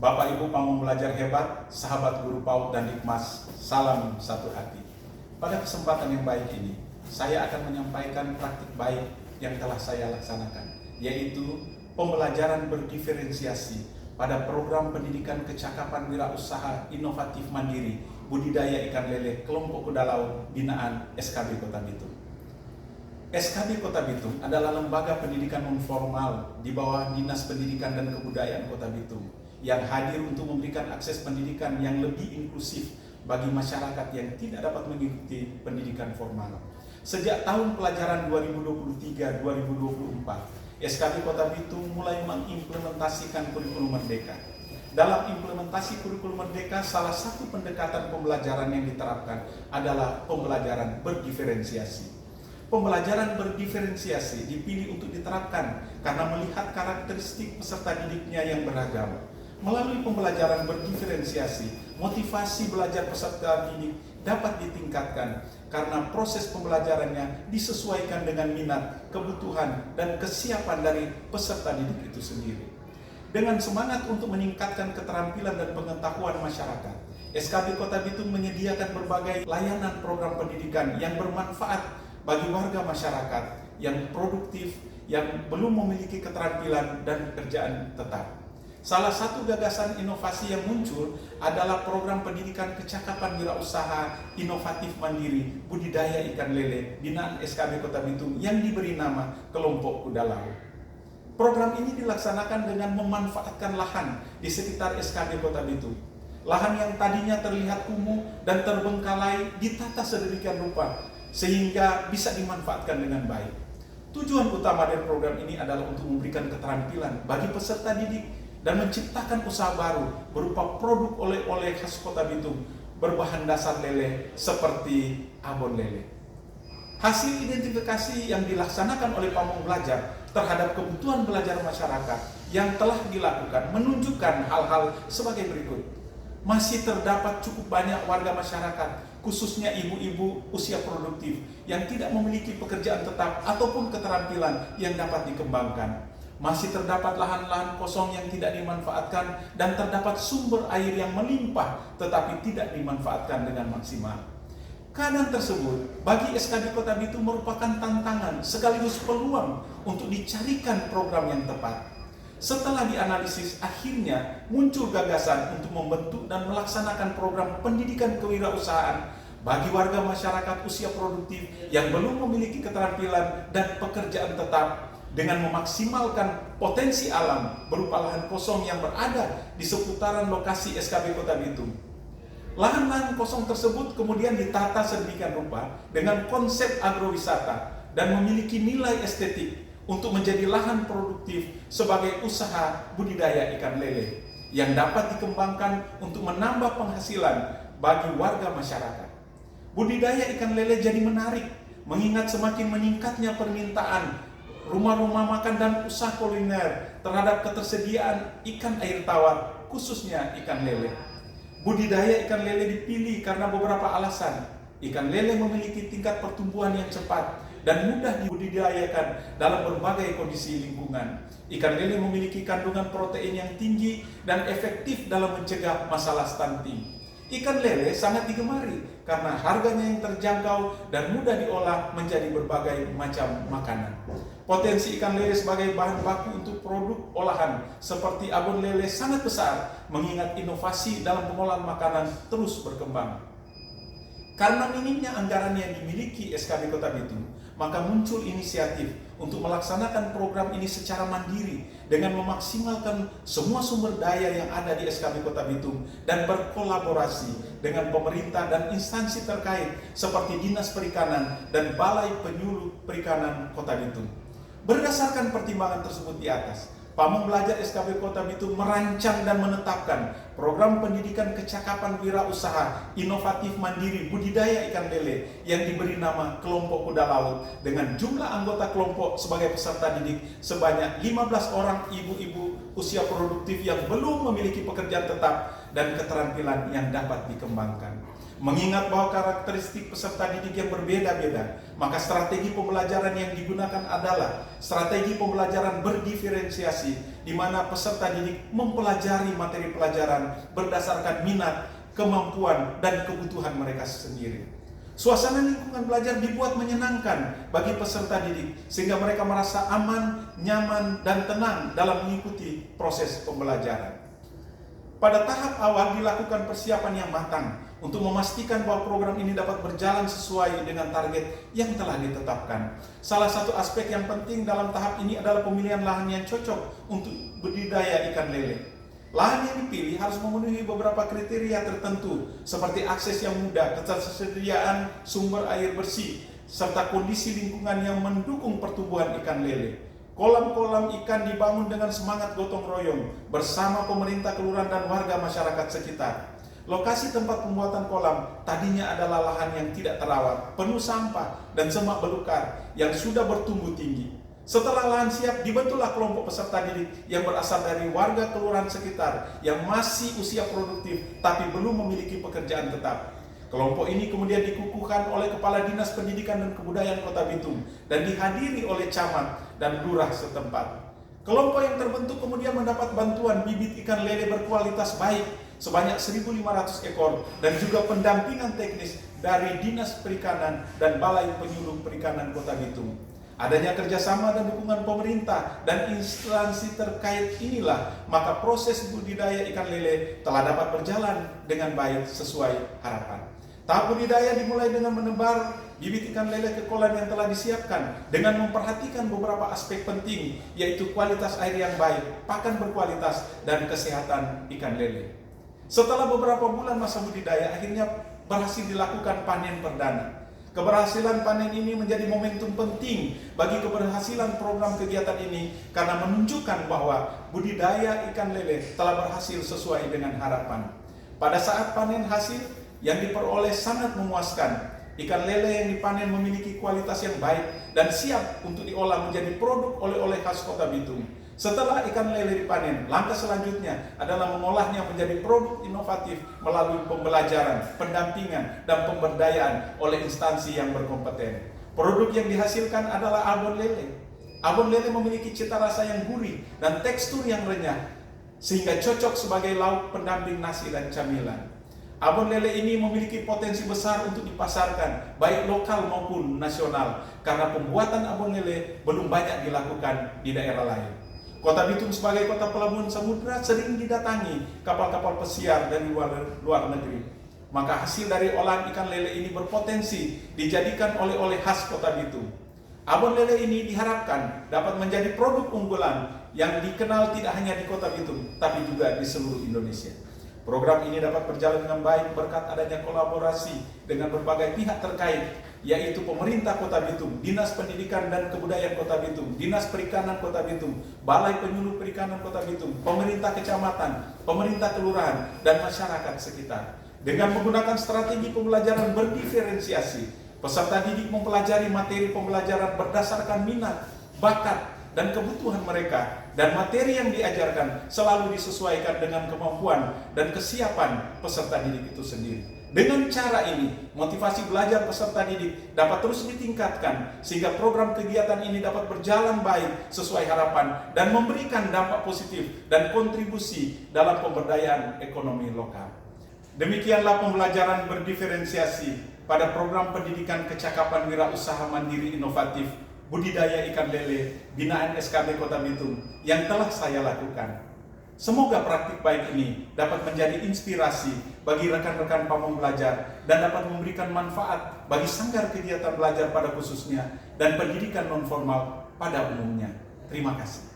Bapak Ibu pamong belajar hebat, sahabat guru PAUD dan Hikmas, salam satu hati. Pada kesempatan yang baik ini, saya akan menyampaikan praktik baik yang telah saya laksanakan, yaitu pembelajaran berdiferensiasi pada program pendidikan kecakapan wirausaha inovatif mandiri budidaya ikan lele kelompok kuda laut binaan SKB Kota Bitung. SKB Kota Bitung adalah lembaga pendidikan non-formal di bawah Dinas Pendidikan dan Kebudayaan Kota Bitung yang hadir untuk memberikan akses pendidikan yang lebih inklusif bagi masyarakat yang tidak dapat mengikuti pendidikan formal. Sejak tahun pelajaran 2023-2024, SKB Kota Bitung mulai mengimplementasikan kurikulum merdeka. Dalam implementasi kurikulum merdeka, salah satu pendekatan pembelajaran yang diterapkan adalah pembelajaran berdiferensiasi. Pembelajaran berdiferensiasi dipilih untuk diterapkan karena melihat karakteristik peserta didiknya yang beragam. Melalui pembelajaran berdiferensiasi, motivasi belajar peserta didik dapat ditingkatkan karena proses pembelajarannya disesuaikan dengan minat, kebutuhan, dan kesiapan dari peserta didik itu sendiri. Dengan semangat untuk meningkatkan keterampilan dan pengetahuan masyarakat, SKB Kota Bitung menyediakan berbagai layanan program pendidikan yang bermanfaat bagi warga masyarakat yang produktif, yang belum memiliki keterampilan dan pekerjaan tetap. Salah satu gagasan inovasi yang muncul adalah program pendidikan kecakapan wirausaha inovatif mandiri budidaya ikan lele binaan SKB Kota Bitung yang diberi nama Kelompok Kuda Laut. Program ini dilaksanakan dengan memanfaatkan lahan di sekitar SKB Kota Bitung. Lahan yang tadinya terlihat kumuh dan terbengkalai ditata sedemikian rupa sehingga bisa dimanfaatkan dengan baik. Tujuan utama dari program ini adalah untuk memberikan keterampilan bagi peserta didik dan menciptakan usaha baru berupa produk oleh-oleh khas Kota Bitung berbahan dasar lele seperti abon lele. Hasil identifikasi yang dilaksanakan oleh pamong belajar terhadap kebutuhan belajar masyarakat yang telah dilakukan menunjukkan hal-hal sebagai berikut. Masih terdapat cukup banyak warga masyarakat, khususnya ibu-ibu usia produktif yang tidak memiliki pekerjaan tetap ataupun keterampilan yang dapat dikembangkan. Masih terdapat lahan-lahan kosong yang tidak dimanfaatkan dan terdapat sumber air yang melimpah tetapi tidak dimanfaatkan dengan maksimal. Keadaan tersebut bagi SKB Kota Bitung merupakan tantangan sekaligus peluang untuk dicarikan program yang tepat. Setelah dianalisis, akhirnya muncul gagasan untuk membentuk dan melaksanakan program pendidikan kewirausahaan bagi warga masyarakat usia produktif yang belum memiliki keterampilan dan pekerjaan tetap dengan memaksimalkan potensi alam berupa lahan kosong yang berada di seputaran lokasi SKB Kota Bitung. Lahan-lahan kosong tersebut kemudian ditata sedemikian rupa dengan konsep agrowisata dan memiliki nilai estetik untuk menjadi lahan produktif sebagai usaha budidaya ikan lele yang dapat dikembangkan untuk menambah penghasilan bagi warga masyarakat. Budidaya ikan lele jadi menarik mengingat semakin meningkatnya permintaan rumah-rumah makan dan usaha kuliner terhadap ketersediaan ikan air tawar, khususnya ikan lele. Budidaya ikan lele dipilih karena beberapa alasan. Ikan lele memiliki tingkat pertumbuhan yang cepat dan mudah dibudidayakan dalam berbagai kondisi lingkungan. Ikan lele memiliki kandungan protein yang tinggi dan efektif dalam mencegah masalah stunting. Ikan lele sangat digemari karena harganya yang terjangkau dan mudah diolah menjadi berbagai macam makanan. Potensi ikan lele sebagai bahan baku untuk produk olahan seperti abon lele sangat besar mengingat inovasi dalam pengolahan makanan terus berkembang. Karena minimnya anggaran yang dimiliki SKB Kota Bitung, maka muncul inisiatif untuk melaksanakan program ini secara mandiri dengan memaksimalkan semua sumber daya yang ada di SKB Kota Bitung dan berkolaborasi dengan pemerintah dan instansi terkait seperti Dinas Perikanan dan Balai Penyuluh Perikanan Kota Bitung. Berdasarkan pertimbangan tersebut di atas, pamong belajar SKB Kota Bitung merancang dan menetapkan program pendidikan kecakapan wirausaha inovatif mandiri budidaya ikan lele yang diberi nama Kelompok Kuda Laut dengan jumlah anggota kelompok sebagai peserta didik sebanyak 15 orang ibu-ibu usia produktif yang belum memiliki pekerjaan tetap dan keterampilan yang dapat dikembangkan. Mengingat bahwa karakteristik peserta didik yang berbeda-beda, maka strategi pembelajaran yang digunakan adalah strategi pembelajaran berdiferensiasi di mana peserta didik mempelajari materi pelajaran berdasarkan minat, kemampuan, dan kebutuhan mereka sendiri. Suasana lingkungan belajar dibuat menyenangkan bagi peserta didik sehingga mereka merasa aman, nyaman, dan tenang dalam mengikuti proses pembelajaran. Pada tahap awal dilakukan persiapan yang matang untuk memastikan bahwa program ini dapat berjalan sesuai dengan target yang telah ditetapkan. Salah satu aspek yang penting dalam tahap ini adalah pemilihan lahan yang cocok untuk budidaya ikan lele. Lahan yang dipilih harus memenuhi beberapa kriteria tertentu seperti akses yang mudah, ketersediaan sumber air bersih, serta kondisi lingkungan yang mendukung pertumbuhan ikan lele. Kolam-kolam ikan dibangun dengan semangat gotong royong bersama pemerintah kelurahan dan warga masyarakat sekitar. Lokasi tempat pembuatan kolam tadinya adalah lahan yang tidak terawat, penuh sampah dan semak belukar yang sudah bertumbuh tinggi. Setelah lahan siap, dibentuklah kelompok peserta didik yang berasal dari warga kelurahan sekitar yang masih usia produktif tapi belum memiliki pekerjaan tetap. Kelompok ini kemudian dikukuhkan oleh Kepala Dinas Pendidikan dan Kebudayaan Kota Bitung dan dihadiri oleh camat dan lurah setempat. Kelompok yang terbentuk kemudian mendapat bantuan bibit ikan lele berkualitas baik sebanyak 1.500 ekor dan juga pendampingan teknis dari Dinas Perikanan dan Balai Penyuluh Perikanan Kota Bitung. Adanya kerjasama dan dukungan pemerintah dan instansi terkait inilah maka proses budidaya ikan lele telah dapat berjalan dengan baik sesuai harapan. Tahap budidaya dimulai dengan menebar bibit ikan lele ke kolam yang telah disiapkan dengan memperhatikan beberapa aspek penting yaitu kualitas air yang baik, pakan berkualitas, dan kesehatan ikan lele. Setelah beberapa bulan masa budidaya akhirnya berhasil dilakukan panen perdana. Keberhasilan panen ini menjadi momentum penting bagi keberhasilan program kegiatan ini karena menunjukkan bahwa budidaya ikan lele telah berhasil sesuai dengan harapan. Pada saat panen hasil yang diperoleh sangat memuaskan. Ikan lele yang dipanen memiliki kualitas yang baik dan siap untuk diolah menjadi produk oleh-oleh khas Kota Bitung. Setelah ikan lele dipanen, langkah selanjutnya adalah mengolahnya menjadi produk inovatif melalui pembelajaran, pendampingan, dan pemberdayaan oleh instansi yang berkompeten. Produk yang dihasilkan adalah abon lele. Abon lele memiliki cita rasa yang gurih dan tekstur yang renyah, sehingga cocok sebagai lauk pendamping nasi dan camilan. Abon lele ini memiliki potensi besar untuk dipasarkan, baik lokal maupun nasional, karena pembuatan abon lele belum banyak dilakukan di daerah lain. Kota Bitung sebagai kota pelabuhan samudera sering didatangi kapal-kapal pesiar dari luar negeri. Maka hasil dari olahan ikan lele ini berpotensi dijadikan oleh-oleh khas Kota Bitung. Abon lele ini diharapkan dapat menjadi produk unggulan yang dikenal tidak hanya di Kota Bitung, tapi juga di seluruh Indonesia. Program ini dapat berjalan dengan baik berkat adanya kolaborasi dengan berbagai pihak terkait, yaitu pemerintah Kota Bitung, Dinas Pendidikan dan Kebudayaan Kota Bitung, Dinas Perikanan Kota Bitung, Balai Penyuluh Perikanan Kota Bitung, pemerintah kecamatan, pemerintah kelurahan, dan masyarakat sekitar. Dengan menggunakan strategi pembelajaran berdiferensiasi, peserta didik mempelajari materi pembelajaran berdasarkan minat, bakat, dan kebutuhan mereka, dan materi yang diajarkan selalu disesuaikan dengan kemampuan dan kesiapan peserta didik itu sendiri. Dengan cara ini, motivasi belajar peserta didik dapat terus ditingkatkan sehingga program kegiatan ini dapat berjalan baik sesuai harapan dan memberikan dampak positif dan kontribusi dalam pemberdayaan ekonomi lokal. Demikianlah pembelajaran berdiferensiasi pada program pendidikan kecakapan wirausaha mandiri inovatif budidaya ikan lele binaan SKB Kota Bitung yang telah saya lakukan. Semoga praktik baik ini dapat menjadi inspirasi bagi rekan-rekan pamong belajar dan dapat memberikan manfaat bagi sanggar kegiatan belajar pada khususnya dan pendidikan non formal pada umumnya. Terima kasih.